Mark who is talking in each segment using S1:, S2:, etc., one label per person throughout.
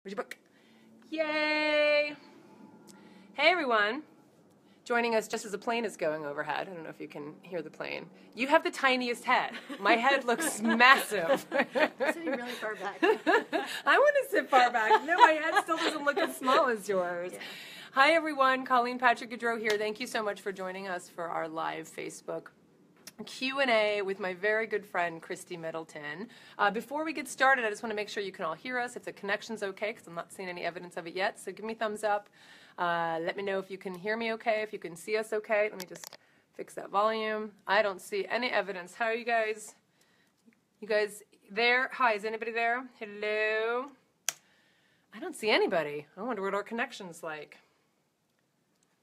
S1: Where's your book? Yay! Hey everyone. Joining us just as a plane is going overhead. I don't know if you can hear the plane. You have the tiniest head. My head looks massive.
S2: Sitting really far back.
S1: I want to sit far back. No, my head still doesn't look as small as yours. Yeah. Hi everyone, Colleen Patrick-Goudreau here. Thank you so much for joining us for our live Facebook Q&A with my very good friend Kristie Middleton. Before we get started, I just want to make sure you can all hear us, if the connection's okay, because I'm not seeing any evidence of it yet. So give me a thumbs up. Let me know if you can hear me okay, if you can see us okay. Let me just fix that volume. I don't see any evidence. How are you guys? You guys there? Hi, is anybody there? Hello? I don't see anybody. I wonder what our connection's like.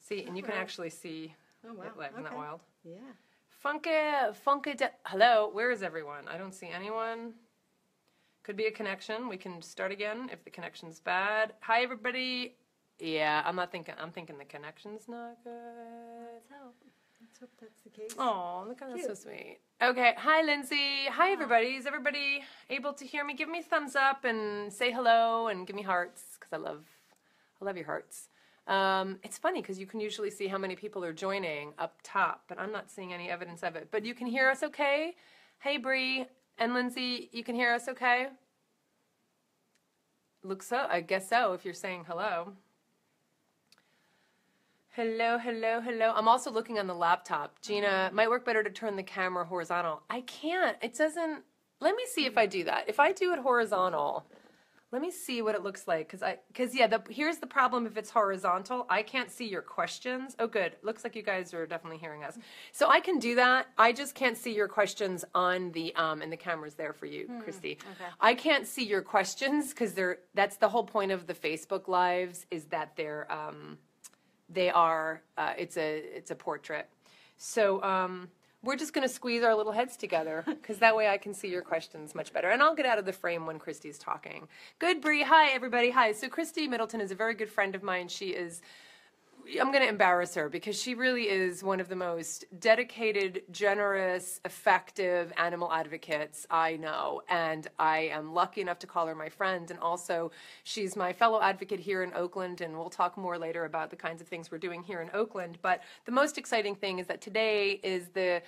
S1: See, and you can actually see it live. Isn't that wild?
S2: Yeah.
S1: Hello, where is everyone? I don't see anyone. Could be a connection. We can start again if the connection's bad. Hi, everybody. Yeah, I'm thinking the connection's not good.
S2: Let's hope that's the case.
S1: Oh, look how that's so sweet. Okay, hi, Lindsay. Hi, everybody. Is everybody able to hear me? Give me a thumbs up and say hello and give me hearts, because I love your hearts. It's funny because you can usually see how many people are joining up top, but I'm not seeing any evidence of it. But you can hear us okay? Hey, Bree and Lindsay, you can hear us okay? Looks so. I guess so if you're saying hello. Hello, hello, hello. I'm also looking on the laptop. Gina, might work better to turn the camera horizontal. I can't. It doesn't. Let me see if I do that. If I do it horizontal, let me see what it looks like, here's the problem if it's horizontal. I can't see your questions. Oh, good. Looks like you guys are definitely hearing us. So I can do that. I just can't see your questions on the, and the camera's there for you, Kristie. Okay. I can't see your questions because that's the whole point of the Facebook Lives is that it's a portrait. So, we're just going to squeeze our little heads together because that way I can see your questions much better. And I'll get out of the frame when Kristie's talking. Good, Bree. Hi, everybody. Hi. So Kristie Middleton is a very good friend of mine. She is, I'm going to embarrass her because she really is one of the most dedicated, generous, effective animal advocates I know. And I am lucky enough to call her my friend. And also, she's my fellow advocate here in Oakland. And we'll talk more later about the kinds of things we're doing here in Oakland. But the most exciting thing is that today is the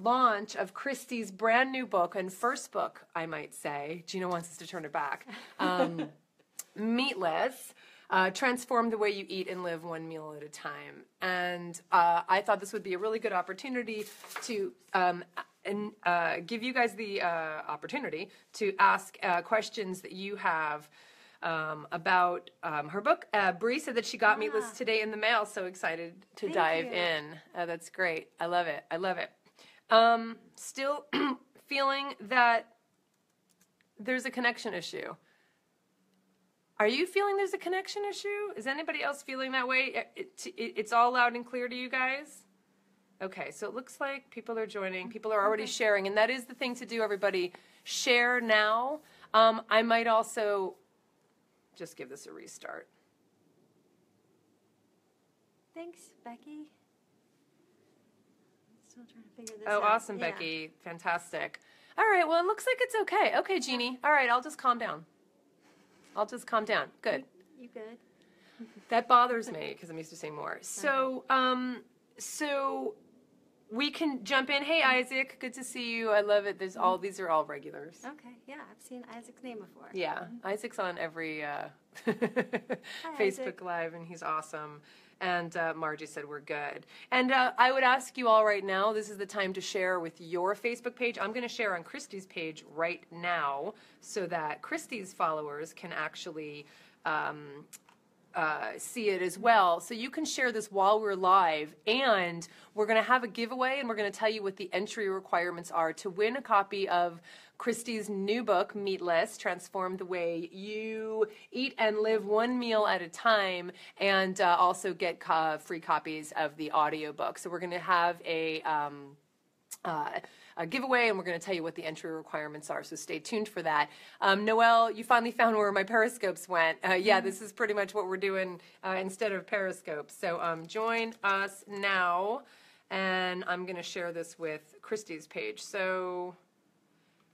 S1: launch of Kristie's brand new book, and first book, I might say. Gina wants us to turn it back. Meatless. Transform the way you eat and live one meal at a time. And I thought this would be a really good opportunity to give you guys the opportunity to ask questions that you have about her book. Bree said that she got Meatless today in the mail. So excited to dive in. That's great. I love it. I love it. Still feeling that there's a connection issue. Are you feeling there's a connection issue? Is anybody else feeling that way? It's all loud and clear to you guys? Okay, so it looks like people are joining. People are already sharing, and that is the thing to do, everybody. Share now. I might also just give this a restart.
S2: Thanks, Becky. Still trying to figure this out.
S1: Oh, awesome, yeah. Becky. Fantastic. All right, well, it looks like it's okay. Okay, Jeannie. All right, I'll just calm down. I'll just calm down. Good.
S2: You good?
S1: That bothers me because I'm used to saying more. So, so we can jump in. Hey, Isaac, good to see you. I love it. These are all regulars.
S2: Okay, yeah, I've seen Isaac's name before.
S1: Yeah, Isaac's on every Facebook
S2: Isaac.
S1: Live, and he's awesome. And Margie said we're good. And I would ask you all right now, this is the time to share with your Facebook page. I'm going to share on Kristie's page right now so that Kristie's followers can actually see it as well. So you can share this while we're live, and we're going to have a giveaway, and we're going to tell you what the entry requirements are to win a copy of Kristie's new book, Meatless, Transform the Way You Eat and Live One Meal at a Time, and also get free copies of the audiobook. So we're going to have a giveaway, and we're going to tell you what the entry requirements are, so stay tuned for that. Noelle, you finally found where my periscopes went. Yeah, this is pretty much what we're doing instead of periscopes. So join us now, and I'm going to share this with Kristie's page. So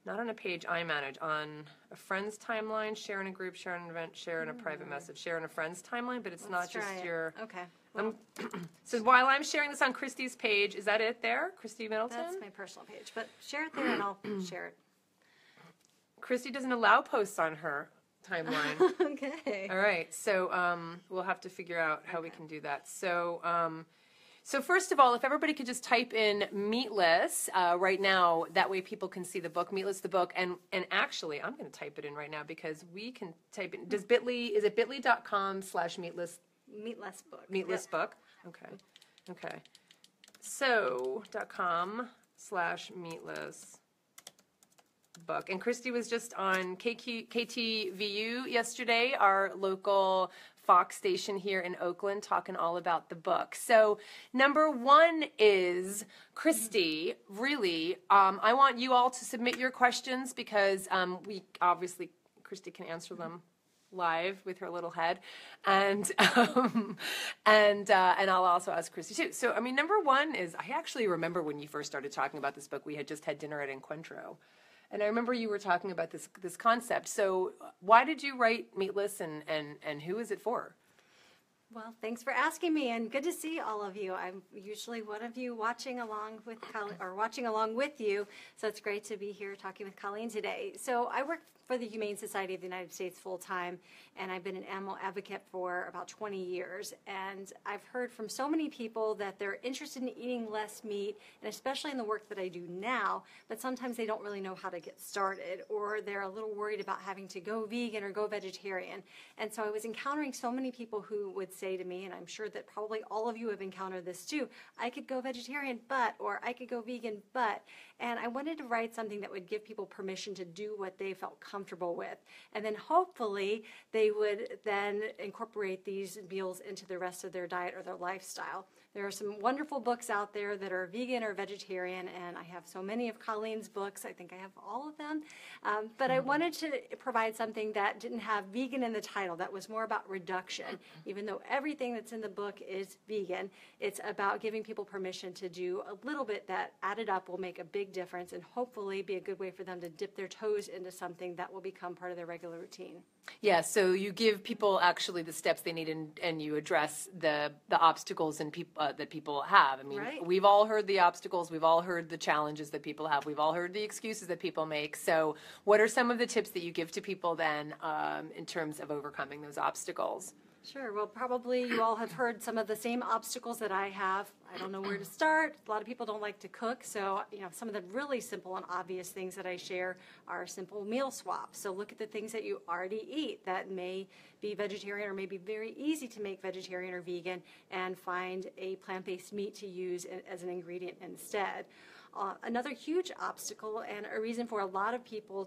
S1: not on a page I manage, on a friend's timeline, share in a group, share in an event, share in a private message, share in a friend's timeline, but it's not just your...
S2: Okay. Well,
S1: so while I'm sharing this on Kristie's page, is that it there, Kristie Middleton?
S2: that's my personal page, but share it there and I'll share it.
S1: Kristie doesn't allow posts on her timeline.
S2: Okay.
S1: All right, so we'll have to figure out how we can do that. So, so first of all, if everybody could just type in Meatless right now, that way people can see the book, Meatless the book, and actually, I'm going to type it in right now because we can type in, is it bit.ly.com/meatless?
S2: Meatless book.
S1: Meatless book, okay. So, .com/meatless book. And Kristie was just on KTVU yesterday, our local Fox station here in Oakland, talking all about the book. So number one is, Kristie, really, I want you all to submit your questions because we obviously, Kristie can answer them live with her little head, and I'll also ask Kristie too. So I mean, number one is, I actually remember when you first started talking about this book, we had just had dinner at Encuentro. And I remember you were talking about this concept. So why did you write Meatless, and who is it for?
S2: Well, thanks for asking me, and good to see all of you. I'm usually one of you watching along with watching along with you, so it's great to be here talking with Colleen today. So I work for the Humane Society of the United States full-time, and I've been an animal advocate for about 20 years. And I've heard from so many people that they're interested in eating less meat, and especially in the work that I do now, but sometimes they don't really know how to get started, or they're a little worried about having to go vegan or go vegetarian. And so I was encountering so many people who would say to me, and I'm sure that probably all of you have encountered this too, I could go vegetarian, but, or I could go vegan, but. And I wanted to write something that would give people permission to do what they felt comfortable with. And then hopefully they would then incorporate these meals into the rest of their diet or their lifestyle. There are some wonderful books out there that are vegan or vegetarian, and I have so many of Colleen's books. I think I have all of them. But I wanted to provide something that didn't have vegan in the title, that was more about reduction. Even though everything that's in the book is vegan, it's about giving people permission to do a little bit that added up will make a big difference and hopefully be a good way for them to dip their toes into something that will become part of their regular routine.
S1: Yeah, so you give people actually the steps they need, and you address the obstacles and that people have. I mean,
S2: Right.
S1: We've all heard the obstacles, we've all heard the challenges that people have, we've all heard the excuses that people make. So what are some of the tips that you give to people then in terms of overcoming those obstacles?
S2: Sure. Well, probably you all have heard some of the same obstacles that I have. I don't know where to start. A lot of people don't like to cook. So, some of the really simple and obvious things that I share are simple meal swaps. So look at the things that you already eat that may be vegetarian or may be very easy to make vegetarian or vegan, and find a plant-based meat to use as an ingredient instead. Another huge obstacle and a reason for a lot of people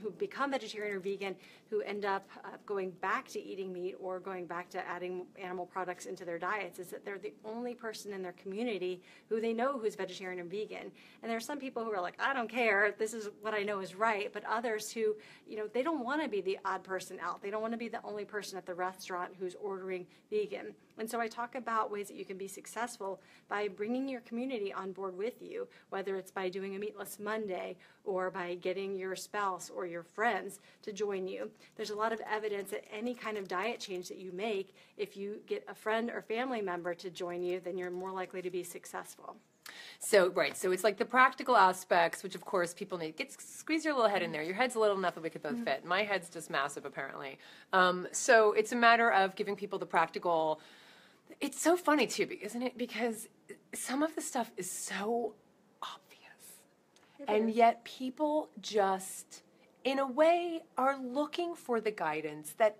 S2: who become vegetarian or vegan who end up going back to eating meat or going back to adding animal products into their diets is that they're the only person in their community who they know who's vegetarian or vegan. And there are some people who are like, I don't care, this is what I know is right, but others who, they don't want to be the odd person out. They don't want to be the only person at the restaurant who's ordering vegan. And so I talk about ways that you can be successful by bringing your community on board with you, whether it's by doing a Meatless Monday or by getting your spouse or your friends to join you. There's a lot of evidence that any kind of diet change that you make, if you get a friend or family member to join you, then you're more likely to be successful.
S1: So, right, so it's like the practical aspects, which of course people need. Squeeze your little head in there. Your head's little enough that we could both fit. My head's just massive, apparently. So it's a matter of giving people the practical. It's so funny, too, isn't it? Because some of the stuff is so obvious. And yet people just, in a way, are looking for the guidance that...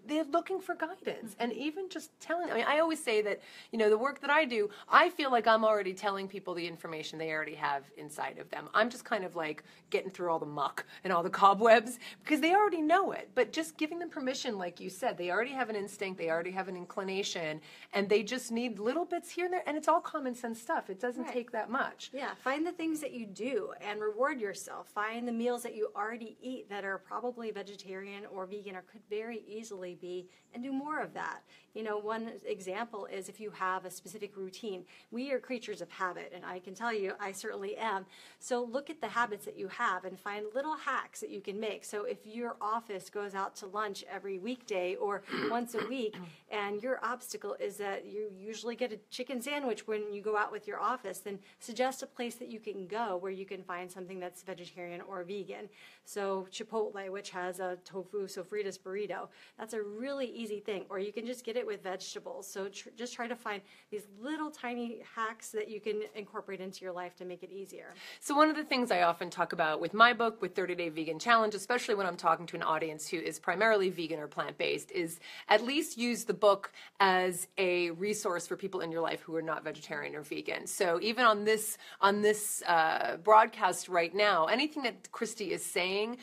S1: They're looking for guidance, and even just telling. I mean, I always say that, the work that I do, I feel like I'm already telling people the information they already have inside of them. I'm just kind of like getting through all the muck and all the cobwebs because they already know it. But just giving them permission, like you said, they already have an instinct, they already have an inclination, and they just need little bits here and there. And it's all common sense stuff. It doesn't take that much.
S2: Yeah, find the things that you do and reward yourself. Find the meals that you already eat that are probably vegetarian or vegan or could very easily naturally be and do more of that. You know, one example is if you have a specific routine. We are creatures of habit, and I can tell you I certainly am. So look at the habits that you have and find little hacks that you can make. So if your office goes out to lunch every weekday or once a week, and your obstacle is that you usually get a chicken sandwich when you go out with your office, then suggest a place that you can go where you can find something that's vegetarian or vegan. So Chipotle, which has a tofu sofritas burrito, that's a really easy thing. Or you can just get it with vegetables. So just try to find these little tiny hacks that you can incorporate into your life to make it easier.
S1: So one of the things I often talk about with my book, with 30-Day Vegan Challenge, especially when I'm talking to an audience who is primarily vegan or plant-based, is at least use the book as a resource for people in your life who are not vegetarian or vegan. So even on this broadcast right now, anything that Kristie is saying,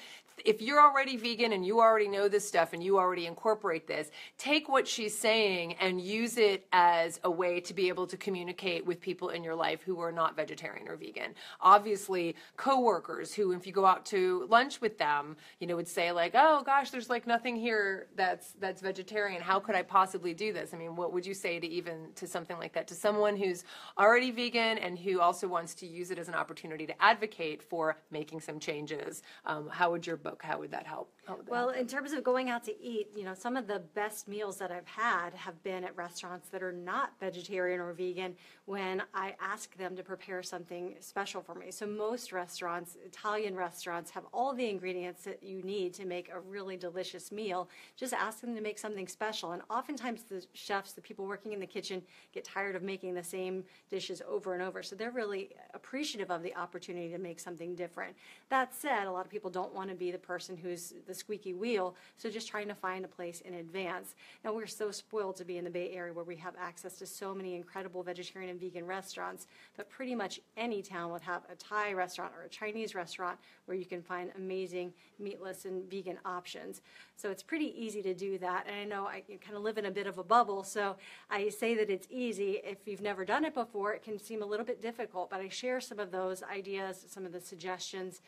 S1: if you're already vegan and you already know this stuff and you already incorporate this, take what she's saying and use it as a way to be able to communicate with people in your life who are not vegetarian or vegan. Obviously, coworkers who, if you go out to lunch with them, you know, would say like, oh gosh, there's like nothing here that's vegetarian. How could I possibly do this? I mean, what would you say to something like that, to someone who's already vegan and who also wants to use it as an opportunity to advocate for making some changes? How would your book, how would that help?
S2: Well, in terms of going out to eat, you know, some of the best meals that I've had have been at restaurants that are not vegetarian or vegan when I ask them to prepare something special for me. So most restaurants, Italian restaurants, have all the ingredients that you need to make a really delicious meal. Just ask them to make something special. And oftentimes the chefs, the people working in the kitchen, get tired of making the same dishes over and over. So they're really appreciative of the opportunity to make something different. That said, a lot of people don't want to be the person who's the squeaky wheel, so just trying to find a place in advance. Now, we're so spoiled to be in the Bay Area where we have access to so many incredible vegetarian and vegan restaurants, but pretty much any town would have a Thai restaurant or a Chinese restaurant where you can find amazing meatless and vegan options. So it's pretty easy to do that, and I know I kind of live in a bit of a bubble, so I say that it's easy. If you've never done it before, it can seem a little bit difficult, but I share some of those ideas, some of the suggestions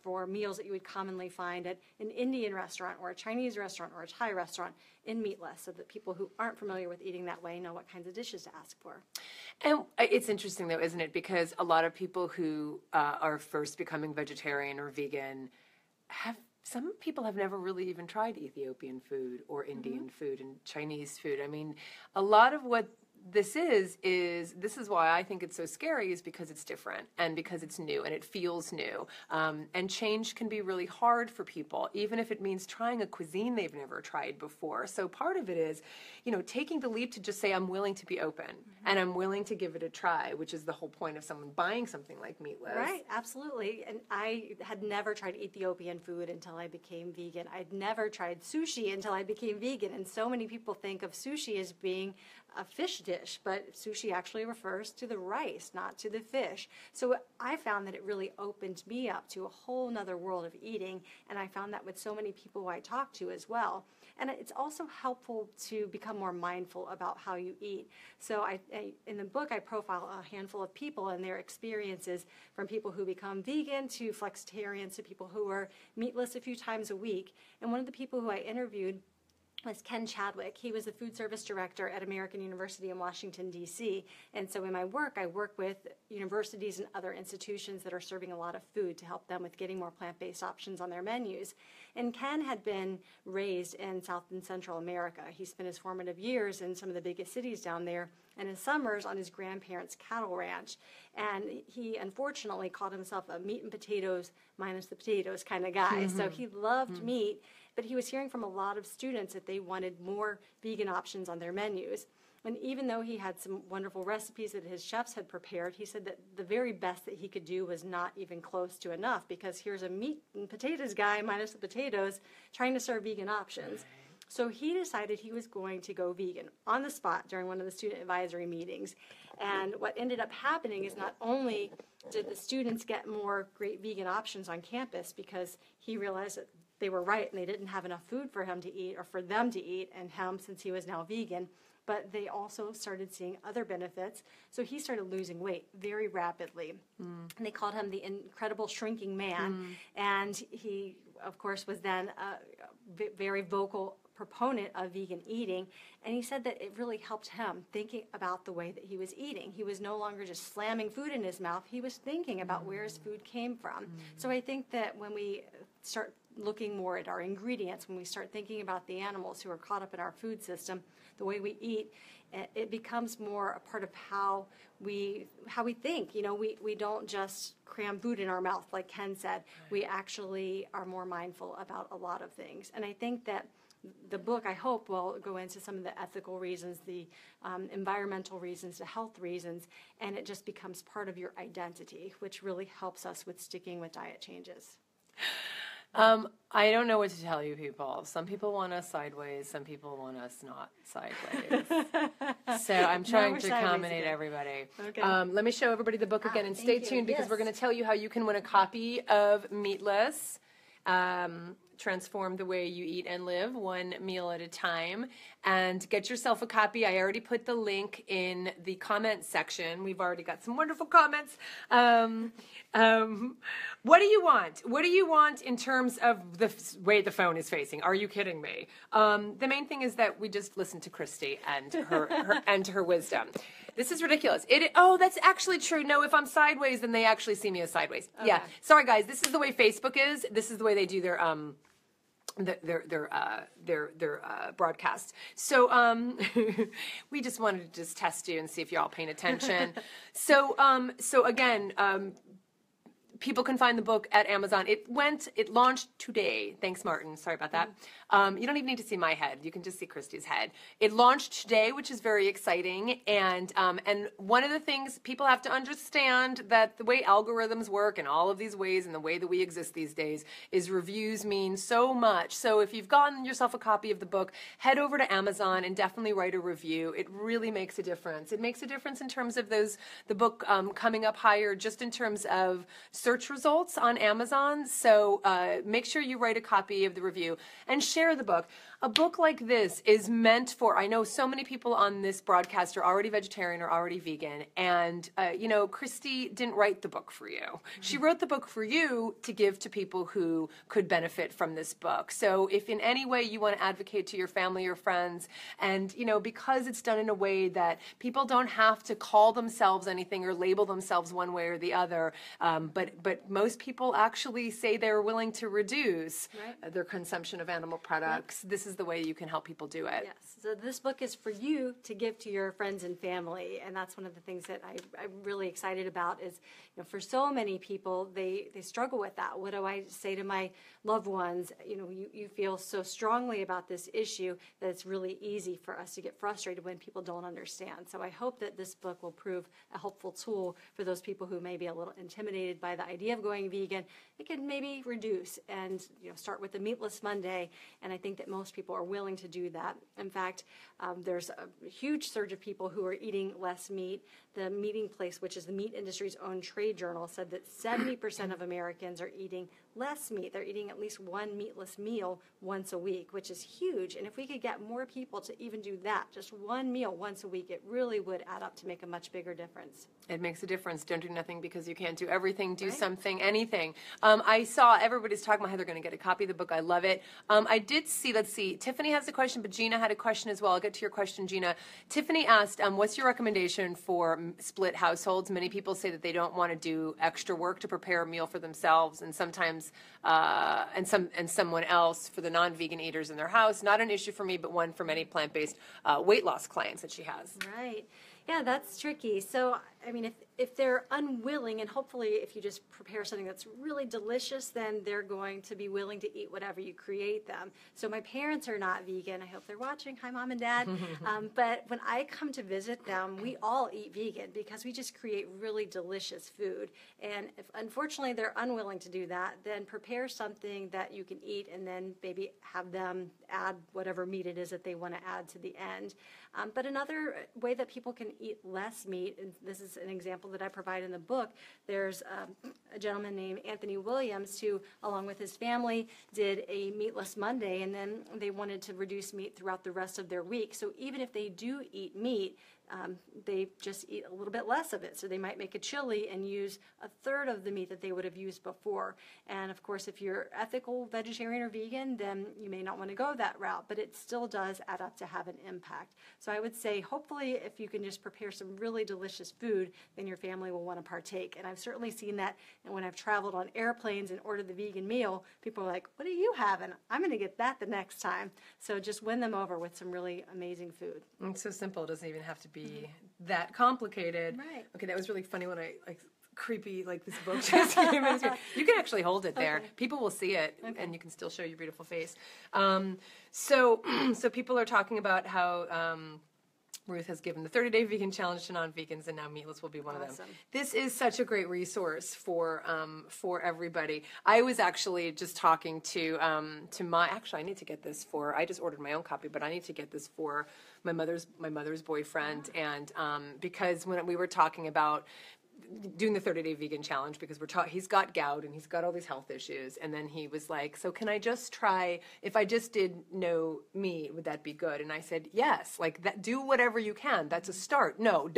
S2: for meals that you would commonly find at an Indian restaurant or a Chinese restaurant or a Thai restaurant in Meatless, so that people who aren't familiar with eating that way know what kinds of dishes to ask for.
S1: And it's interesting, though, isn't it? Because a lot of people who are first becoming vegetarian or vegan some people have never really even tried Ethiopian food or Indian food and Chinese food. I mean, a lot of what this is why I think it's so scary, is because it's different and because it's new and it feels new. And change can be really hard for people, even if it means trying a cuisine they've never tried before. So part of it is, you know, taking the leap to just say, I'm willing to be open and I'm willing to give it a try, which is the whole point of someone buying something like Meatless.
S2: Right, absolutely. And I had never tried Ethiopian food until I became vegan. I'd never tried sushi until I became vegan. And so many people think of sushi as being a fish dish, but sushi actually refers to the rice, not to the fish. So I found that it really opened me up to a whole nother world of eating, and I found that with so many people who I talk to as well. And it's also helpful to become more mindful about how you eat. So in the book, I profile a handful of people and their experiences, from people who become vegan to flexitarians to people who are meatless a few times a week. And one of the people who I interviewed was Ken Chadwick. He was the food service director at American University in Washington, D.C. And so in my work, I work with universities and other institutions that are serving a lot of food to help them with getting more plant-based options on their menus. And Ken had been raised in South and Central America. He spent his formative years in some of the biggest cities down there, and his summers on his grandparents' cattle ranch. And he unfortunately called himself a meat and potatoes minus the potatoes kind of guy. So he loved meat, but he was hearing from a lot of students that they wanted more vegan options on their menus. And even though he had some wonderful recipes that his chefs had prepared, he said that the very best that he could do was not even close to enough, because here's a meat and potatoes guy minus the potatoes trying to serve vegan options. So he decided he was going to go vegan on the spot during one of the student advisory meetings. And what ended up happening is not only did the students get more great vegan options on campus, because he realized that they were right and they didn't have enough food for him to eat, or for them to eat, and him, since he was now vegan, but they also started seeing other benefits. So he started losing weight very rapidly. And they called him the incredible shrinking man. And he, of course, was then a very vocal proponent of vegan eating, and he said that it really helped him thinking about the way that he was eating. He was no longer just slamming food in his mouth. He was thinking about where his food came from. So I think that when we start looking more at our ingredients, when we start thinking about the animals who are caught up in our food system, the way we eat, it becomes more a part of how we think. You know, we don't just cram food in our mouth, like Ken said. We actually are more mindful about a lot of things. And I think that the book, I hope, will go into some of the ethical reasons, the environmental reasons, the health reasons, and it just becomes part of your identity, which really helps us with sticking with diet changes.
S1: I don't know what to tell you people. Some people want us sideways. Some people want us not sideways. So I'm trying to accommodate everybody.
S2: Okay.
S1: Let me show everybody the book again, and stay tuned because we're going to tell you how you can win a copy of Meatless. Transform the way you eat and live, one meal at a time. And get yourself a copy. I already put the link in the comment section. We've already got some wonderful comments. What do you want? What do you want in terms of the way the phone is facing? Are you kidding me? The main thing is that we just listen to Kristie and her wisdom. This is ridiculous. Oh, that's actually true. No, if I'm sideways, then they actually see me as sideways. Okay. Yeah. Sorry, guys. This is the way Facebook is. This is the way they do their broadcast. So we just wanted to just test you and see if you're all paying attention. So again, people can find the book at Amazon. It launched today. Thanks, Martin. Sorry about that. You don't even need to see my head. You can just see Kristie's head. It launched today, which is very exciting. And one of the things people have to understand that the way algorithms work and all of these ways and the way that we exist these days is reviews mean so much. So if you've gotten yourself a copy of the book, head over to Amazon and definitely write a review. It really makes a difference. It makes a difference in terms of the book coming up higher, just in terms of search results on Amazon. So make sure you write a copy of the review and share the book. A book like this is meant for, I know so many people on this broadcast are already vegetarian or already vegan, and Kristie didn't write the book for you. Mm-hmm. She wrote the book for you to give to people who could benefit from this book. So if in any way you want to advocate to your family or friends, and because it's done in a way that people don't have to call themselves anything or label themselves one way or the other, but most people actually say they're willing to reduce their consumption of animal products. This is the way you can help people do it.
S2: Yes. So this book is for you to give to your friends and family, and that's one of the things that I'm really excited about is, for so many people, they struggle with that. What do I say to my loved ones? You feel so strongly about this issue that it's really easy for us to get frustrated when people don't understand. So I hope that this book will prove a helpful tool for those people who may be a little intimidated by the idea of going vegan. It can maybe reduce and start with the Meatless Monday, and I think that most people are willing to do that. In fact, there's a huge surge of people who are eating less meat. The Meeting Place, which is the meat industry's own trade journal, said that 70% of Americans are eating less meat. They're eating at least one meatless meal once a week, which is huge. And if we could get more people to even do that, just one meal once a week, it really would add up to make a much bigger difference.
S1: It makes a difference. Don't do nothing because you can't do everything. Do something, anything. I saw everybody's talking about how they're going to get a copy of the book. I love it. I did see, let's see, Tiffany has a question, but Gina had a question as well. I'll get to your question, Gina. Tiffany asked, what's your recommendation for split households? Many people say that they don't want to do extra work to prepare a meal for themselves and sometimes someone else for the non-vegan eaters in their house. Not an issue for me, but one for many plant-based weight loss clients that she has.
S2: Right. Yeah, that's tricky. So, I mean, if they're unwilling, and hopefully if you just prepare something that's really delicious, then they're going to be willing to eat whatever you create them. So my parents are not vegan. I hope they're watching. Hi, Mom and Dad. But when I come to visit them, we all eat vegan because we just create really delicious food. And if unfortunately they're unwilling to do that, then prepare something that you can eat and then maybe have them add whatever meat it is that they want to add to the end. But another way that people can eat less meat, and this is an example example that I provide in the book, there's a gentleman named Anthony Williams who, along with his family, did a meatless Monday, and then they wanted to reduce meat throughout the rest of their week. So even if they do eat meat, they just eat a little bit less of it. So they might make a chili and use a third of the meat that they would have used before. And of course, if you're ethical, vegetarian, or vegan, then you may not want to go that route, but it still does add up to have an impact. So I would say, hopefully, if you can just prepare some really delicious food, then your family will want to partake. And I've certainly seen that. And when I've traveled on airplanes and ordered the vegan meal, people are like, what are you having? I'm going to get that the next time. So just win them over with some really amazing food.
S1: It's so simple. It doesn't even have to be that complicated.
S2: Right.
S1: Okay, that was really funny when I creepy, like this book just came in. You can actually hold it there.
S2: Okay.
S1: People will see it,
S2: Okay.
S1: and you can still show your beautiful face. So people are talking about how Ruth has given the 30-day vegan challenge to non-vegans, and now Meatless will be one of them. This is such a great resource for everybody. I was actually just talking to actually I need to get this for, I just ordered my own copy, but I need to get this for my mother's boyfriend, and because when we were talking about doing the 30-day vegan challenge, because he's got gout and he's got all these health issues, and then he was like, so can I just try, if I just did no meat, would that be good? And I said, yes, like that, do whatever you can. That's a start. No,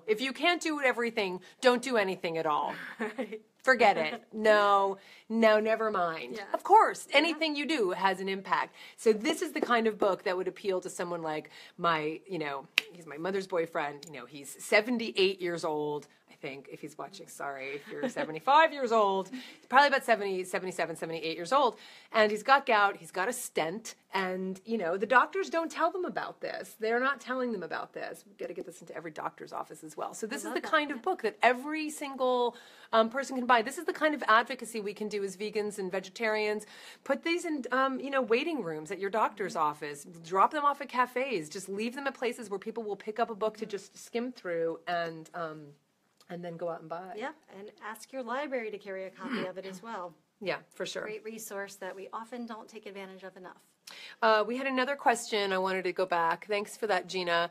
S1: if you can't do everything, don't do anything at all. Forget it. No, never mind.
S2: Yeah.
S1: Of course, anything you do has an impact. So this is the kind of book that would appeal to someone like he's my mother's boyfriend. He's 78 years old. I think, if he's watching, sorry, if you're 75 years old, he's probably about 70, 77, 78 years old, and he's got gout, he's got a stent, and, the doctors don't tell them about this. They're not telling them about this. We've got to get this into every doctor's office as well. So this is the kind of book that every single person can buy. This is the kind of advocacy we can do as vegans and vegetarians. Put these in, waiting rooms at your doctor's office. Drop them off at cafes. Just leave them at places where people will pick up a book to just skim through and then go out and buy.
S2: Yeah, and ask your library to carry a copy of it as well.
S1: Yeah, for sure.
S2: Great resource that we often don't take advantage of enough.
S1: We had another question. I wanted to go back. Thanks for that, Gina.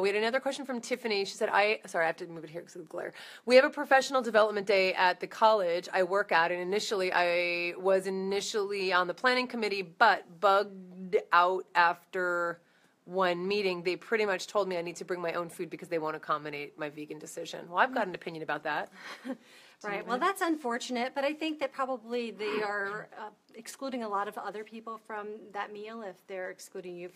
S1: We had another question from Tiffany. She said, I have to move it here because of the glare. We have a professional development day at the college I work at, and I was initially on the planning committee, but bugged out after one meeting. They pretty much told me I need to bring my own food because they won't accommodate my vegan decision. Well, I've got an opinion about that.
S2: Right. Well, that's unfortunate, but I think that probably they are excluding a lot of other people from that meal if they're excluding you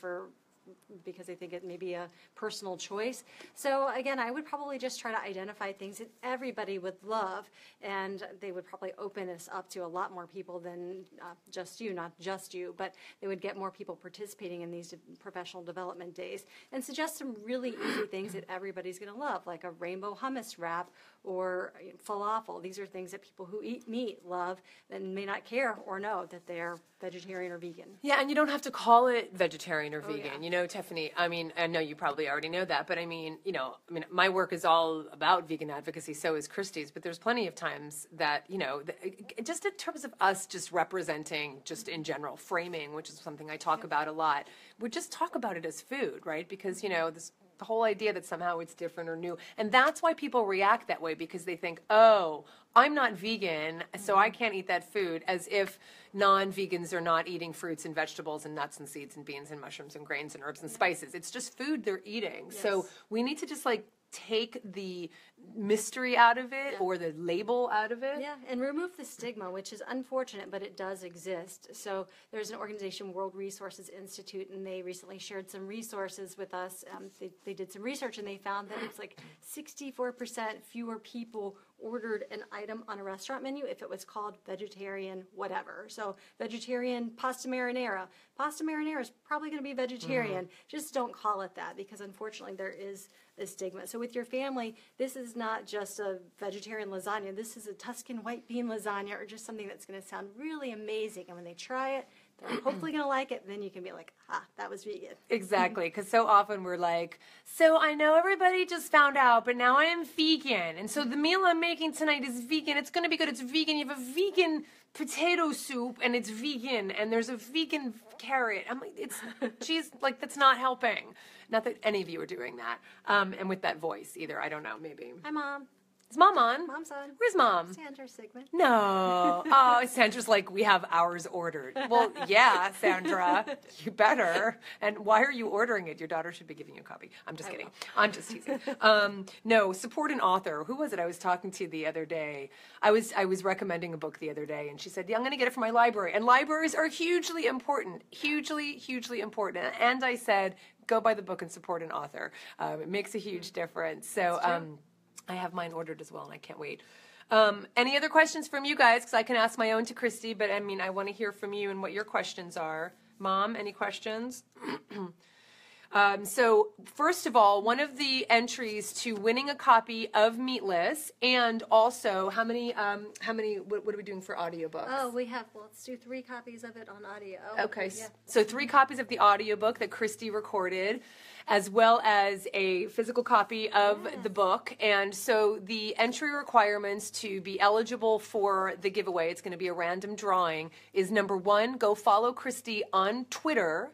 S2: because they think it may be a personal choice. So again, I would probably just try to identify things that everybody would love, and they would probably open us up to a lot more people than just you, not just you, but they would get more people participating in these professional development days, and suggest some really easy things that everybody's going to love, like a rainbow hummus wrap or falafel. These are things that people who eat meat love and may not care or know that they're vegetarian or vegan.
S1: Yeah, and you don't have to call it vegetarian or vegan.
S2: Yeah.
S1: Tiffany, I know you probably already know that, but my work is all about vegan advocacy, so is Kristie's, but there's plenty of times that, just in terms of us just representing, just in general, framing, which is something I talk about a lot, we just talk about it as food, right? Because, the whole idea that somehow it's different or new. And that's why people react that way, because they think, oh, I'm not vegan, so I can't eat that food, as if non-vegans are not eating fruits and vegetables and nuts and seeds and beans and mushrooms and grains and herbs and spices. It's just food they're eating. Yes. So we need to just take the mystery out of it, or the label out of it.
S2: Yeah, and remove the stigma, which is unfortunate, but it does exist. So there's an organization, World Resources Institute, and they recently shared some resources with us. They did some research, and they found that it's 64% fewer people ordered an item on a restaurant menu if it was called vegetarian whatever. So vegetarian pasta marinara. Pasta marinara is probably going to be vegetarian. Just don't call it that, because unfortunately there is a stigma. So with your family, this is not just a vegetarian lasagna. This is a Tuscan white bean lasagna, or just something that's going to sound really amazing. And when they try it, they're hopefully going to like it. Then you can be like, that was vegan.
S1: Exactly, because so often we're like, so I know everybody just found out, but now I am vegan. And so the meal I'm making tonight is vegan. It's going to be good. It's vegan. You have a vegan potato soup, and it's vegan, and there's a vegan carrot. I'm like, that's not helping. Not that any of you are doing that. And with that voice either. I don't know, maybe.
S2: Hi, Mom.
S1: Is Mom on?
S2: Mom's on.
S1: Where's Mom?
S2: Sandra Sigmund.
S1: No. Oh, Sandra's like, we have ours ordered. Well, yeah, Sandra, you better. And why are you ordering it? Your daughter should be giving you a copy. I'm just kidding. I'm just teasing. No, support an author. Who was it I was talking to the other day? I was recommending a book the other day, and she said, yeah, I'm going to get it from my library. And libraries are hugely important. Hugely, hugely important. And I said, go buy the book and support an author. It makes a huge difference. So, I have mine ordered as well, and I can't wait. Any other questions from you guys? Because I can ask my own to Kristie, but I mean, I want to hear from you and what your questions are. Mom, any questions? So first of all, one of the entries to winning a copy of Meatless, and also how many, what are we doing for audiobooks?
S2: Oh, let's do 3 copies of it on audio.
S1: Okay,
S2: Yeah.
S1: so 3 copies of the audiobook that Kristie recorded, as well as a physical copy of the book. And so the entry requirements to be eligible for the giveaway, it's going to be a random drawing, is number 1, go follow Kristie on Twitter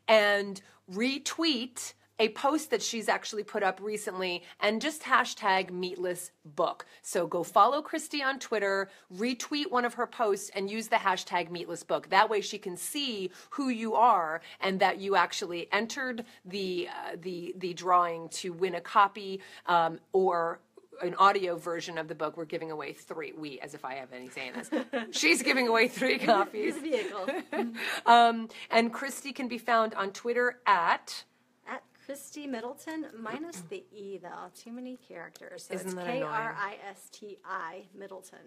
S1: and retweet a post that she's actually put up recently and just hashtag Meatless Book. So go follow Kristie on Twitter, retweet one of her posts, and use the hashtag Meatless Book. That way she can see who you are and that you actually entered the drawing to win a copy or an audio version of the book. We're giving away 3. As if I have any say in this. She's giving away 3 copies.
S2: Use a vehicle.
S1: And Kristie can be found on Twitter at
S2: Kristie Middleton, minus the E, though. Too many characters. So
S1: Isn't
S2: it's
S1: that annoying?
S2: Kristii Middleton.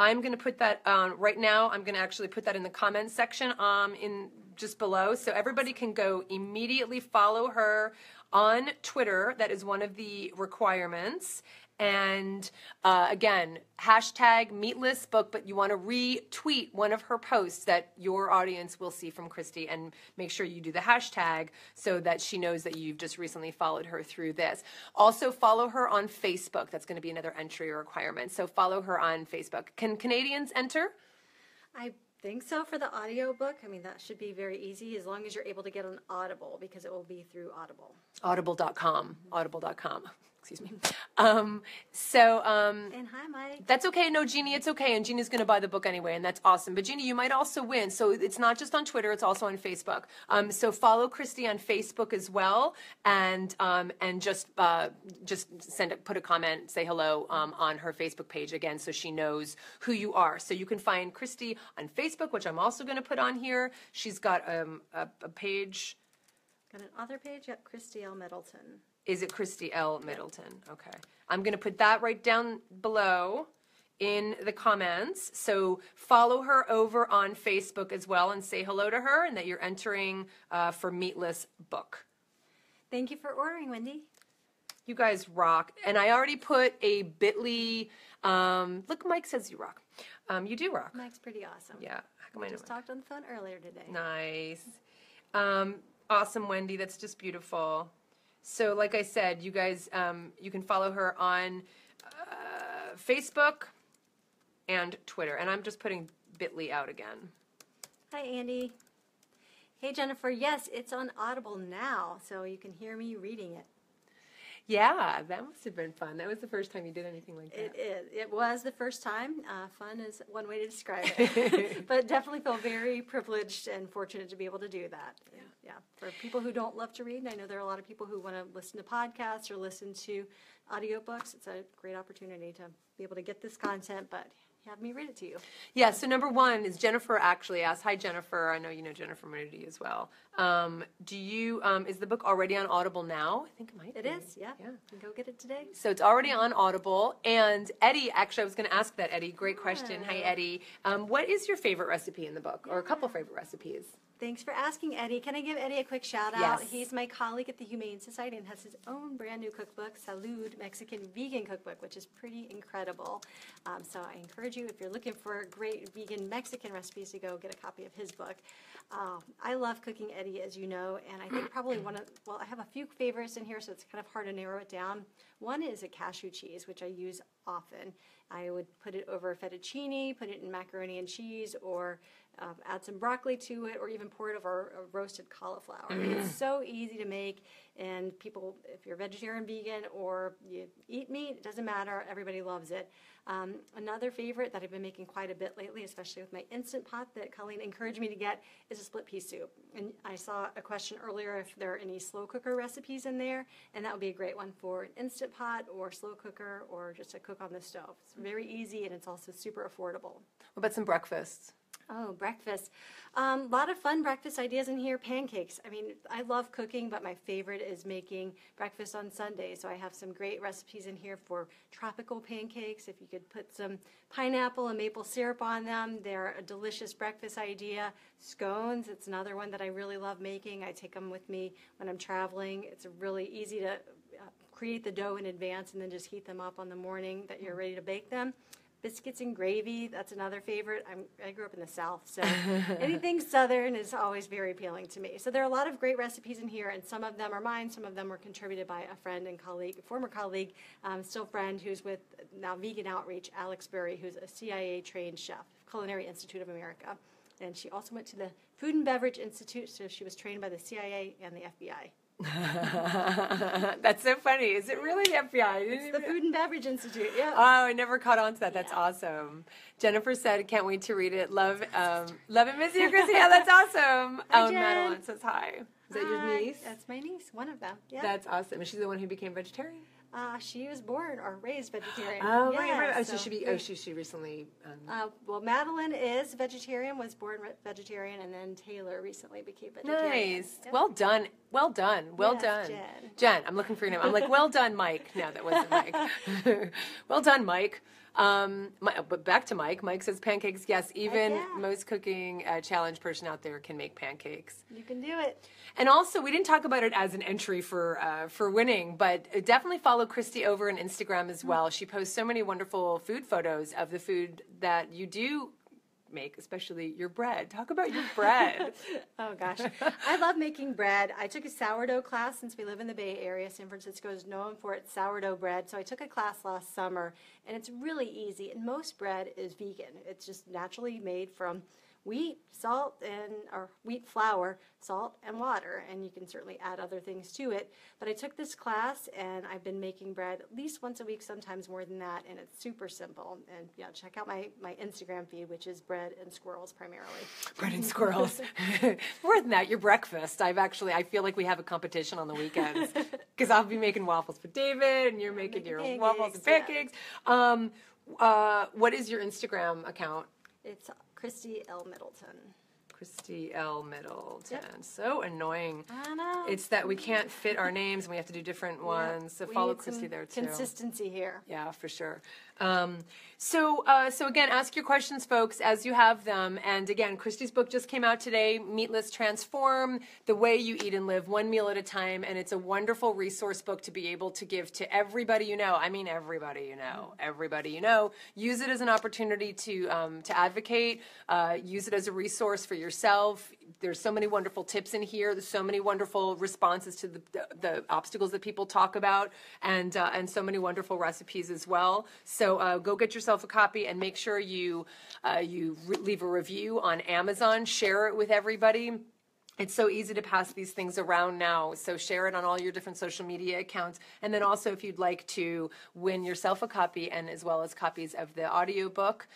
S1: I'm going to put that right now. I'm going to actually put that in the comments section in just below, so everybody can go immediately follow her on Twitter. That is one of the requirements. And again, hashtag Meatless Book, but you want to retweet one of her posts that your audience will see from Kristie, and make sure you do the hashtag so that she knows that you've just recently followed her through this. Also follow her on Facebook. That's going to be another entry requirement. So follow her on Facebook. Can Canadians enter?
S2: I think so for the audiobook. I mean, that should be very easy as long as you're able to get on Audible, because it will be through Audible.
S1: Audible.com. Audible.com. Excuse me.
S2: And hi, Mike.
S1: That's okay. No, Jeannie, it's okay. And Jeannie's going to buy the book anyway, and that's awesome. But Jeannie, you might also win. So it's not just on Twitter; it's also on Facebook. So follow Kristie on Facebook as well, and just put a comment, say hello on her Facebook page again, so she knows who you are. So you can find Kristie on Facebook, which I'm also going to put on here. She's got a page.
S2: Got an author page? Yep, Kristie L. Middleton.
S1: Is it Kristie L. Middleton? Okay. I'm going to put that right down below in the comments. So follow her over on Facebook as well and say hello to her, and that you're entering for Meatless Book.
S2: Thank you for ordering, Wendy.
S1: You guys rock. And I already put a bit.ly, look, Mike says you rock. You do rock.
S2: Mike's pretty awesome.
S1: Yeah. How come I know
S2: just talked on the phone earlier today.
S1: Nice. Awesome, Wendy. That's just beautiful. So like I said, you guys, you can follow her on Facebook and Twitter. And I'm just putting bit.ly out again.
S2: Hi, Andy. Hey, Jennifer. Yes, it's on Audible now, so you can hear me reading it.
S1: Yeah, that must have been fun. That was the first time you did anything like that.
S2: It is. It was the first time. Fun is one way to describe it. But definitely feel very privileged and fortunate to be able to do that. Yeah. For people who don't love to read, and I know there are a lot of people who want to listen to podcasts or listen to audiobooks, it's a great opportunity to be able to get this content, but have me read it to you.
S1: Yeah, so number 1 is Jennifer actually asked, hi Jennifer, I know you know Jennifer Moody as well. Is the book already on Audible now? I think it might be.
S2: It is, yeah. You can go get it today.
S1: So it's already on Audible. And Eddie, actually I was going to ask that, Eddie, great question. Hi Eddie. What is your favorite recipe in the book, or a couple favorite recipes?
S2: Thanks for asking, Eddie. Can I give Eddie a quick shout out?
S1: Yes.
S2: He's my colleague at the Humane Society and has his own brand new cookbook, Salud Mexican Vegan Cookbook, which is pretty incredible. So I encourage you, if you're looking for great vegan Mexican recipes, to go get a copy of his book. I love cooking, Eddie, as you know, and I think probably I have a few favorites in here, so it's kind of hard to narrow it down. One is a cashew cheese, which I use often. I would put it over fettuccine, put it in macaroni and cheese, or add some broccoli to it, or even pour it over a roasted cauliflower. It's so easy to make, and people, if you're vegetarian, vegan, or you eat meat, it doesn't matter. Everybody loves it. Another favorite that I've been making quite a bit lately, especially with my Instant Pot that Colleen encouraged me to get, is a split pea soup. And I saw a question earlier if there are any slow cooker recipes in there, and that would be a great one for an Instant Pot or slow cooker or just a cook on the stove. It's very easy, and it's also super affordable.
S1: What about some breakfasts?
S2: Oh, breakfast. A lot of fun breakfast ideas in here. Pancakes. I mean, I love cooking, but my favorite is making breakfast on Sundays. So I have some great recipes in here for tropical pancakes. If you could put some pineapple and maple syrup on them, they're a delicious breakfast idea. Scones, it's another one that I really love making. I take them with me when I'm traveling. It's really easy to create the dough in advance and then just heat them up on the morning that you're ready to bake them. Biscuits and gravy, that's another favorite. I grew up in the South, so anything Southern is always very appealing to me. So there are a lot of great recipes in here, and some of them are mine, some of them were contributed by a friend and colleague, former colleague, still friend, who's with now Vegan Outreach, Alex Burry, who's a CIA-trained chef, Culinary Institute of America. And she also went to the Food and Beverage Institute, so she was trained by the CIA and the FBI.
S1: That's so funny. Is it really the FBI?
S2: It's the Food and Beverage Institute, yeah.
S1: Oh, I never caught on to that. That's awesome. Jennifer said, can't wait to read it. Love and miss you, Kristie. Yeah, that's awesome.
S2: Hi, Jen.
S1: Madeline says hi. Is that your niece?
S2: That's my niece, one of them. Yeah.
S1: That's awesome. Is she the one who became vegetarian?
S2: She was born or raised vegetarian.
S1: Oh,
S2: yeah,
S1: right. Oh,
S2: so
S1: she recently...
S2: well, Madeline is vegetarian, was born vegetarian, and then Taylor recently became vegetarian.
S1: Nice. Yep. Well done. Well done. Well
S2: Yes,
S1: done.
S2: Jen.
S1: Jen, I'm looking for your name. I'm like, well done, Mike. No, that wasn't Mike. Well done, Mike. But back to Mike. Mike says pancakes. Yes, even
S2: yeah.
S1: most cooking challenge person out there can make pancakes.
S2: You can do it.
S1: And also, we didn't talk about it as an entry for winning, but definitely follow Kristie over on Instagram as well. She posts so many wonderful food photos of the food that you do make, especially your bread. Talk about your bread.
S2: Oh, gosh. I love making bread. I took a sourdough class since we live in the Bay Area. San Francisco is known for its sourdough bread. So I took a class last summer, and it's really easy. And most bread is vegan. It's just naturally made from wheat, wheat flour, salt, and water, and you can certainly add other things to it. But I took this class, and I've been making bread at least once a week, sometimes more than that, and it's super simple. And yeah, check out my Instagram feed, which is bread and squirrels primarily.
S1: Bread and squirrels. More than that, your breakfast. I feel like we have a competition on the weekends because I'll be making waffles for David, and you're making your
S2: pancakes,
S1: waffles and pancakes. Yeah. What is your Instagram account?
S2: It's Kristie L. Middleton.
S1: Kristie L. Middleton.
S2: Yep.
S1: So annoying.
S2: I know.
S1: It's that we can't fit our names and we have to do different ones. So follow Kristie there too.
S2: Consistency here.
S1: Yeah, for sure. So again, ask your questions, folks, as you have them. And again, Kristie's book just came out today, Meatless: Transform the Way You Eat and Live, One Meal at a Time. And it's a wonderful resource book to be able to give to everybody you know. I mean, everybody you know. Everybody you know. Use it as an opportunity to advocate. Use it as a resource for yourself. There's so many wonderful tips in here. There's so many wonderful responses to the obstacles that people talk about, and so many wonderful recipes as well. So go get yourself a copy and make sure you leave a review on Amazon. Share it with everybody. It's so easy to pass these things around now, so share it on all your different social media accounts. And then also, if you'd like to win yourself a copy, and as well as copies of the audiobook,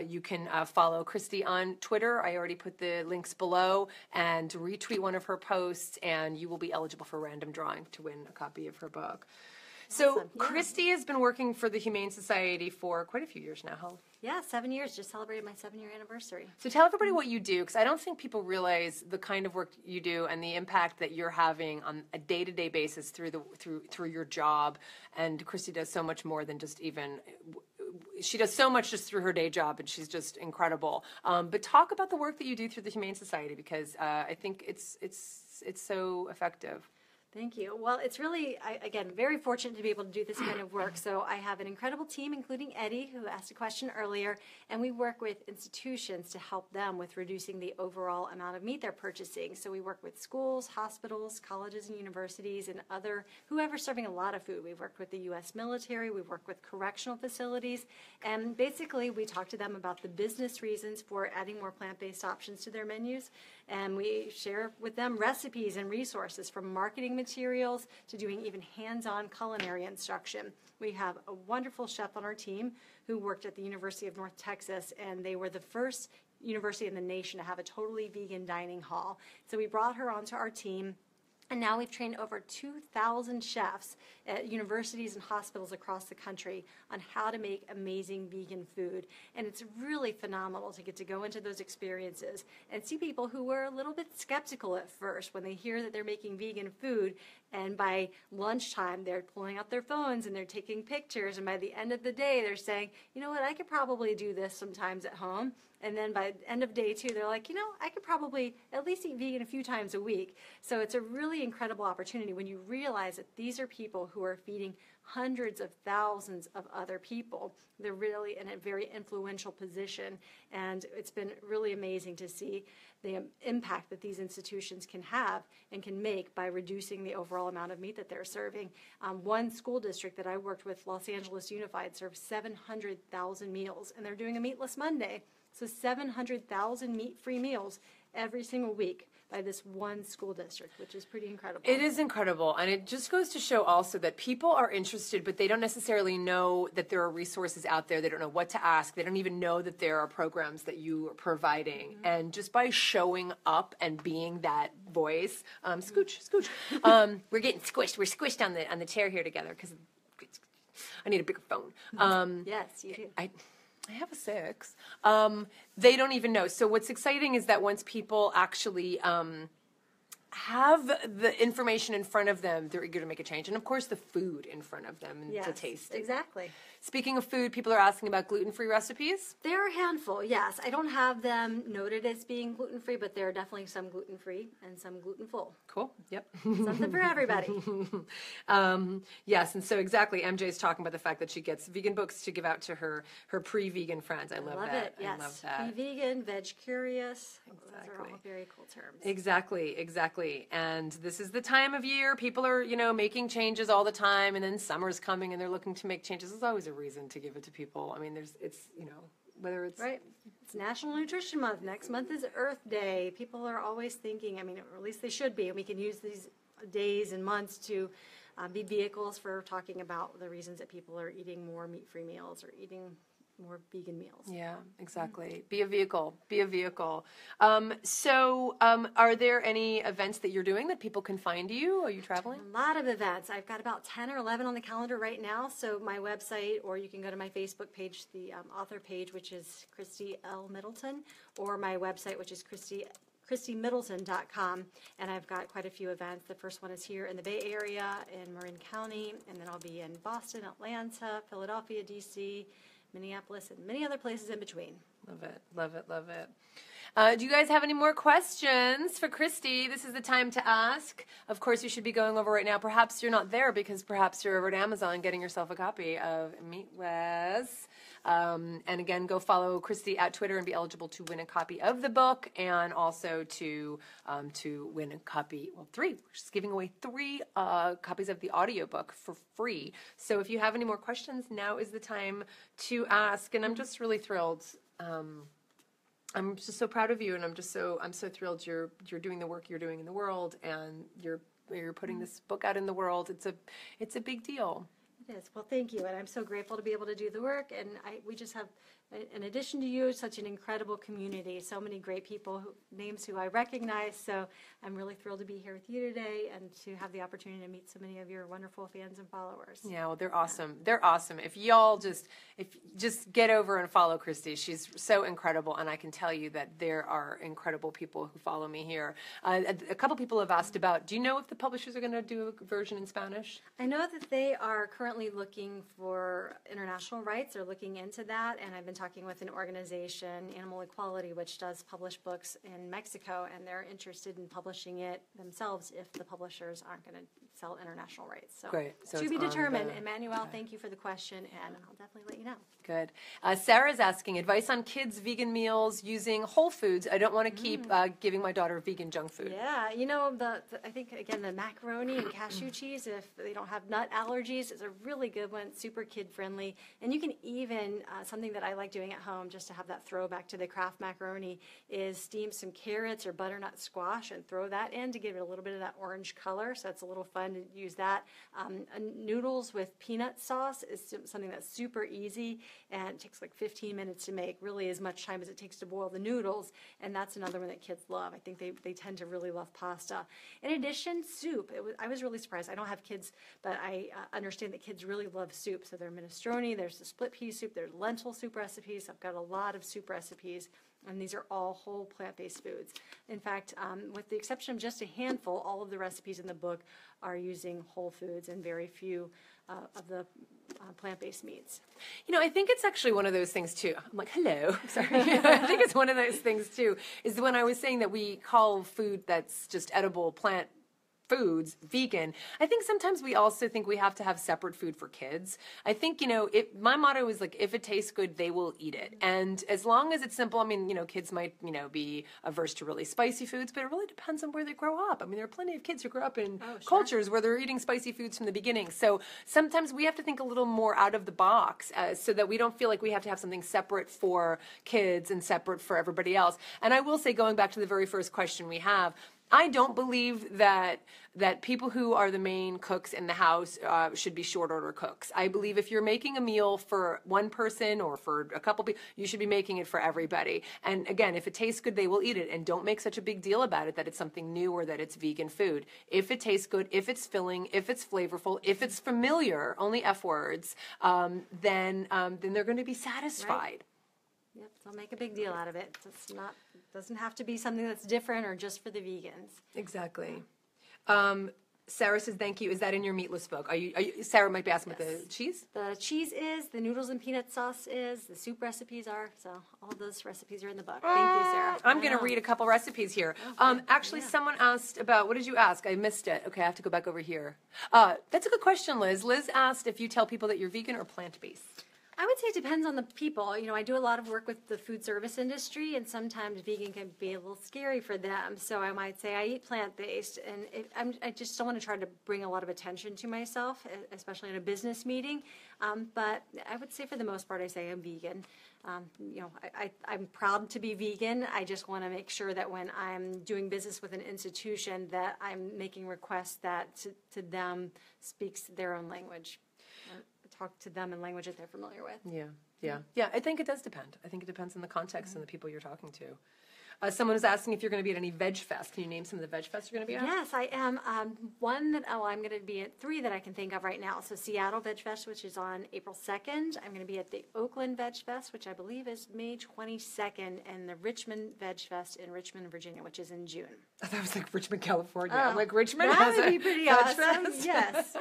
S1: you can follow Kristie on Twitter. I already put the links below, and retweet one of her posts, and you will be eligible for a random drawing to win a copy of her book. So
S2: Awesome. Yeah.
S1: Kristie has been working for the Humane Society for quite a few years now.
S2: Yeah, 7 years. Just celebrated my 7-year anniversary.
S1: So tell everybody what you do, because I don't think people realize the kind of work you do and the impact that you're having on a day-to-day basis through your job. And Kristie does so much more than just even. She does so much just through her day job, and she's just incredible. But talk about the work that you do through the Humane Society, because I think it's so effective.
S2: Thank you. Well, it's really, again, very fortunate to be able to do this kind of work. So I have an incredible team, including Eddie, who asked a question earlier, and we work with institutions to help them with reducing the overall amount of meat they're purchasing. So we work with schools, hospitals, colleges and universities, and whoever's serving a lot of food. We've worked with the U.S. military, we've worked with correctional facilities, and basically we talk to them about the business reasons for adding more plant-based options to their menus, and we share with them recipes and resources from marketing materials to doing even hands-on culinary instruction. We have a wonderful chef on our team who worked at the University of North Texas, and they were the first university in the nation to have a totally vegan dining hall. So we brought her onto our team. And now we've trained over 2,000 chefs at universities and hospitals across the country on how to make amazing vegan food. And it's really phenomenal to get to go into those experiences and see people who were a little bit skeptical at first when they hear that they're making vegan food. And by lunchtime, they're pulling out their phones and they're taking pictures. And by the end of the day, they're saying, you know what, I could probably do this sometimes at home. And then by the end of day 2, they're like, you know, I could probably at least eat vegan a few times a week. So it's a really incredible opportunity when you realize that these are people who are feeding hundreds of thousands of other people. They're really in a very influential position. And it's been really amazing to see the impact that these institutions can have and can make by reducing the overall amount of meat that they're serving. One school district that I worked with, Los Angeles Unified, serves 700,000 meals, and they're doing a Meatless Monday. So 700,000 meat-free meals every single week by this one school district, which is pretty incredible.
S1: It is incredible, and it just goes to show also that people are interested, but they don't necessarily know that there are resources out there. They don't know what to ask. They don't even know that there are programs that you are providing. Mm-hmm. And just by showing up and being that voice, scooch. We're getting squished. We're squished on the chair here together because I need a bigger phone.
S2: Yes, you do.
S1: I have a 6. They don't even know. So what's exciting is that once people actually have the information in front of them, they're eager to make a change. And, of course, the food in front of them and to taste it.
S2: Exactly.
S1: Speaking of food, people are asking about gluten-free recipes.
S2: There are a handful, yes. I don't have them noted as being gluten-free, but there are definitely some gluten-free and some gluten-full.
S1: Cool. Yep.
S2: Something for everybody.
S1: Yes, and so exactly, MJ's talking about the fact that she gets vegan books to give out to her pre-vegan friends. I love that.
S2: Yes.
S1: I love that.
S2: Pre-vegan, veg-curious.
S1: Exactly.
S2: Those are all very cool terms.
S1: Exactly. And this is the time of year. People are, making changes all the time, and then summer's coming and they're looking to make changes. There's always a reason to give it to people. I mean, whether it's...
S2: Right. It's National Nutrition Month. Next month is Earth Day. People are always thinking, or at least they should be, and we can use these days and months to be vehicles for talking about the reasons that people are eating more meat-free meals or eating more vegan meals.
S1: Yeah, exactly. Be a vehicle. So are there any events that you're doing that people can find you? Are you traveling?
S2: A lot of events. I've got about 10 or 11 on the calendar right now. So my website, or you can go to my Facebook page, the author page, which is Kristie L. Middleton, or my website, which is KristieMiddleton.com, and I've got quite a few events. The first one is here in the Bay Area in Marin County, and then I'll be in Boston, Atlanta, Philadelphia, D.C., Minneapolis, and many other places in between.
S1: Love it. Do you guys have any more questions for Kristie? This is the time to ask. Of course, you should be going over right now. Perhaps you're not there because perhaps you're over at Amazon getting yourself a copy of Meatless. And again, go follow Kristie at Twitter and be eligible to win a copy of the book, and also to win a copy, 3. We're just giving away 3 copies of the audiobook for free. So if you have any more questions, now is the time to ask. And I'm just really thrilled. I'm just so proud of you, and I'm so thrilled you're doing the work you're doing in the world, and you're putting this book out in the world. It's a big deal.
S2: It is. Well, thank you, and I'm so grateful to be able to do the work, and we just have, in addition to you, such an incredible community, so many great people, names who I recognize, so I'm really thrilled to be here with you today and to have the opportunity to meet so many of your wonderful fans and followers.
S1: Yeah, well, they're awesome. They're awesome. If y'all just get over and follow Kristie. She's so incredible, and I can tell you that there are incredible people who follow me here. A couple people have asked about, do you know if the publishers are going to do a version in Spanish?
S2: I know that they are currently looking for international rights. They're looking into that, and I've been talking with an organization, Animal Equality, which does publish books in Mexico, and they're interested in publishing it themselves if the publishers aren't going to sell international rights. So,
S1: Great. So
S2: to
S1: it's
S2: be
S1: on
S2: determined.
S1: the-
S2: Emmanuel, thank you for the question, and I'll definitely let you know.
S1: Good. Sarah's asking advice on kids' vegan meals using whole foods. I don't want to keep giving my daughter vegan junk food.
S2: Yeah, you know, I think, again, the macaroni and cashew cheese, if they don't have nut allergies, is a really good one, super kid-friendly. And you can even, something that I like doing at home, just to have that throwback to the Kraft macaroni, is steam some carrots or butternut squash and throw that in to give it a little bit of that orange color. So it's a little fun to use that. Noodles with peanut sauce is something that's super easy, and it takes like 15 minutes to make, really as much time as it takes to boil the noodles, and that's another one that kids love. I think they tend to really love pasta. In addition, soup. I was really surprised. I don't have kids, but I understand that kids really love soup. So there's minestrone, there's the split pea soup, there's lentil soup recipes. I've got a lot of soup recipes, and these are all whole plant-based foods. In fact, with the exception of just a handful, all of the recipes in the book are using whole foods and very few of the plant-based meats.
S1: You know, I think it's actually one of those things too. I'm like, hello. Sorry. I think it's one of those things too, is when I was saying that we call food that's just edible plant foods vegan. I think sometimes we also think we have to have separate food for kids. I think, you know, my motto is like, if it tastes good, they will eat it. And as long as it's simple, I mean, you know, kids might, you know, be averse to really spicy foods, but it really depends on where they grow up. I mean, there are plenty of kids who grow up in cultures where they're eating spicy foods from the beginning. So sometimes we have to think a little more out of the box so that we don't feel like we have to have something separate for kids and separate for everybody else. And I will say, going back to the very first question we have, I don't believe that people who are the main cooks in the house should be short order cooks. I believe if you're making a meal for one person or for a couple people, you should be making it for everybody. And again, if it tastes good, they will eat it. And don't make such a big deal about it that it's something new or that it's vegan food. If it tastes good, if it's filling, if it's flavorful, if it's familiar, only F words, then they're going to be satisfied. Right.
S2: Yep, so make a big deal out of it. Doesn't have to be something that's different or just for the vegans.
S1: Exactly. Sarah says, thank you. Is that in your meatless book? Sarah might be asking about the cheese?
S2: The cheese is, the noodles and peanut sauce is, the soup recipes are, so all those recipes are in the book. Thank you, Sarah.
S1: I'm going to read a couple recipes here. Actually, someone asked about, what did you ask? I missed it. Okay, I have to go back over here. That's a good question, Liz. Liz asked if you tell people that you're vegan or plant-based.
S2: I would say it depends on the people. You know, I do a lot of work with the food service industry, and sometimes vegan can be a little scary for them. So I might say I eat plant-based, and I just don't want to try to bring a lot of attention to myself, especially in a business meeting. But I would say for the most part, I say I'm vegan. You know, I'm proud to be vegan. I just want to make sure that when I'm doing business with an institution, that I'm making requests that to them speaks their own language. Talk to them in language that they're familiar with.
S1: Yeah. I think it does depend. I think it depends on the context and the people you're talking to. Someone was asking if you're going to be at any Veg Fest. Can you name some of the Veg Fests you're going to be at?
S2: Yes, I am. I'm going to be at 3 that I can think of right now. So Seattle Veg Fest, which is on April 2nd. I'm going to be at the Oakland Veg Fest, which I believe is May 22nd, and the Richmond Veg Fest in Richmond, Virginia, which is in June.
S1: I thought it was like Richmond, California. I'm like, Richmond
S2: that
S1: has
S2: would
S1: a
S2: be pretty
S1: Veg
S2: awesome.
S1: Fest?
S2: Yes.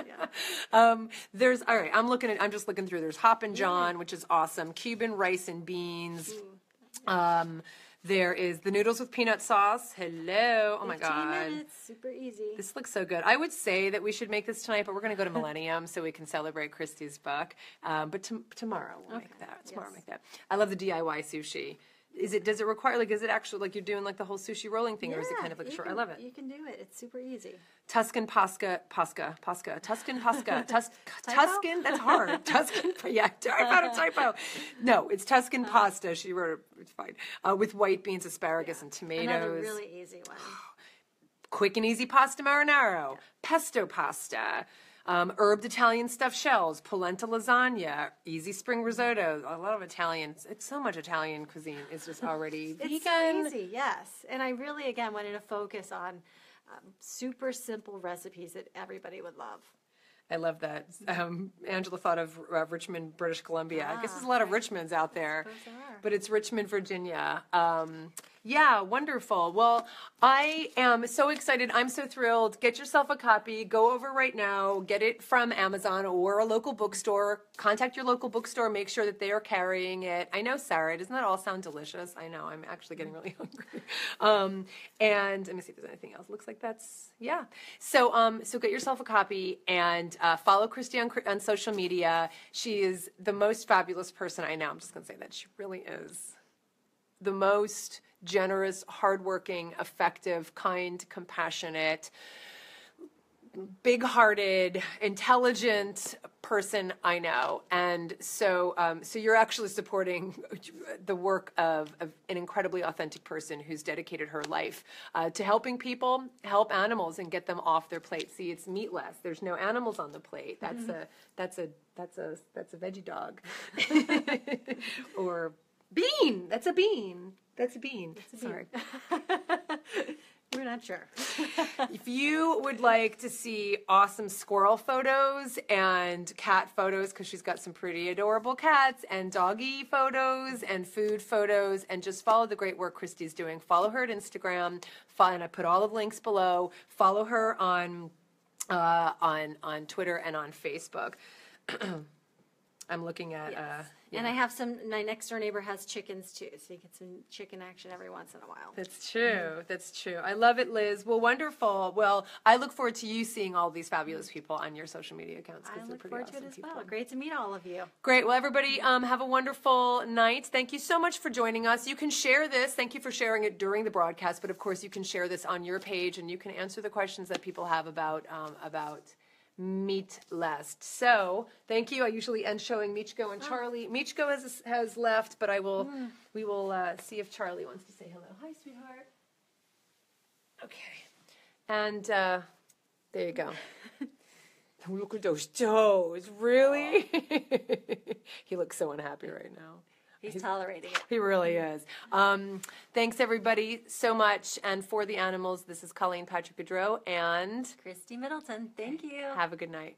S1: There's, all right, I'm just looking through. There's Hoppin' John, which is awesome. Cuban rice and beans. There is the noodles with peanut sauce. Hello. Oh, my God.
S2: 15 minutes. Super easy.
S1: This looks so good. I would say that we should make this tonight, but we're going to go to Millennium so we can celebrate Kristie's book. But tomorrow we'll make that. Tomorrow we'll make that. I love the DIY sushi. Does it require, like, is it actually, like, you're doing, like, the whole sushi rolling thing, or is it kind of like a short? I love it.
S2: You can do it. It's super easy.
S1: Tuscan, that's hard. Tuscan, yeah, I found a typo. No, it's Tuscan pasta. She wrote it, it's fine. With white beans, asparagus, and tomatoes.
S2: Another really easy one.
S1: Quick and easy pasta marinara, pesto pasta. Herbed Italian stuffed shells, polenta lasagna, easy spring risotto. A lot of Italian. It's so much Italian cuisine. It's just already vegan.
S2: It's so easy, yes. And I really, again, wanted to focus on super simple recipes that everybody would love.
S1: I love that. Angela thought of Richmond, British Columbia. I guess there's a lot of Richmonds out there, but it's Richmond, Virginia. Yeah, wonderful. Well, I am so excited. I'm so thrilled. Get yourself a copy. Go over right now. Get it from Amazon or a local bookstore. Contact your local bookstore. Make sure that they are carrying it. I know, Sarah, doesn't that all sound delicious? I know. I'm actually getting really hungry. And let me see if there's anything else. Looks like that's, yeah. So get yourself a copy and follow Kristie on social media. She is the most fabulous person I know. I'm just going to say that. She really is the most generous, hardworking, effective, kind, compassionate, big-hearted, intelligent person I know. And so you're actually supporting the work of an incredibly authentic person who's dedicated her life to helping people help animals and get them off their plate. See, it's meatless. There's no animals on the plate. That's a veggie dog. Or bean. That's a bean. That's a bean. Sorry.
S2: We're not sure.
S1: If you would like to see awesome squirrel photos and cat photos, because she's got some pretty adorable cats, and doggy photos and food photos, and just follow the great work Kristie's doing, follow her at Instagram. And I put all of the links below. Follow her on Twitter and on Facebook. I'm looking at...
S2: Yes. And I have my next door neighbor has chickens too, so you get some chicken action every once in a while.
S1: That's true. That's true. I love it, Liz. Well, wonderful. Well, I look forward to you seeing all these fabulous people on your social media accounts.
S2: I look forward to it as well. Great to meet all of you.
S1: Great. Well, everybody, have a wonderful night. Thank you so much for joining us. You can share this. Thank you for sharing it during the broadcast, but of course you can share this on your page, and you can answer the questions that people have about MEATLESS. So, thank you. I usually end showing Michko and Charlie. Michko has left, but we will see if Charlie wants to say hello. Hi, sweetheart. Okay. And there you go. Look at those toes. Really? He looks so unhappy right now.
S2: He's tolerating it.
S1: He really is. Thanks, everybody, so much. And for the animals, this is Colleen Patrick-Goudreau and
S2: Kristie Middleton. Thank you.
S1: Have a good night.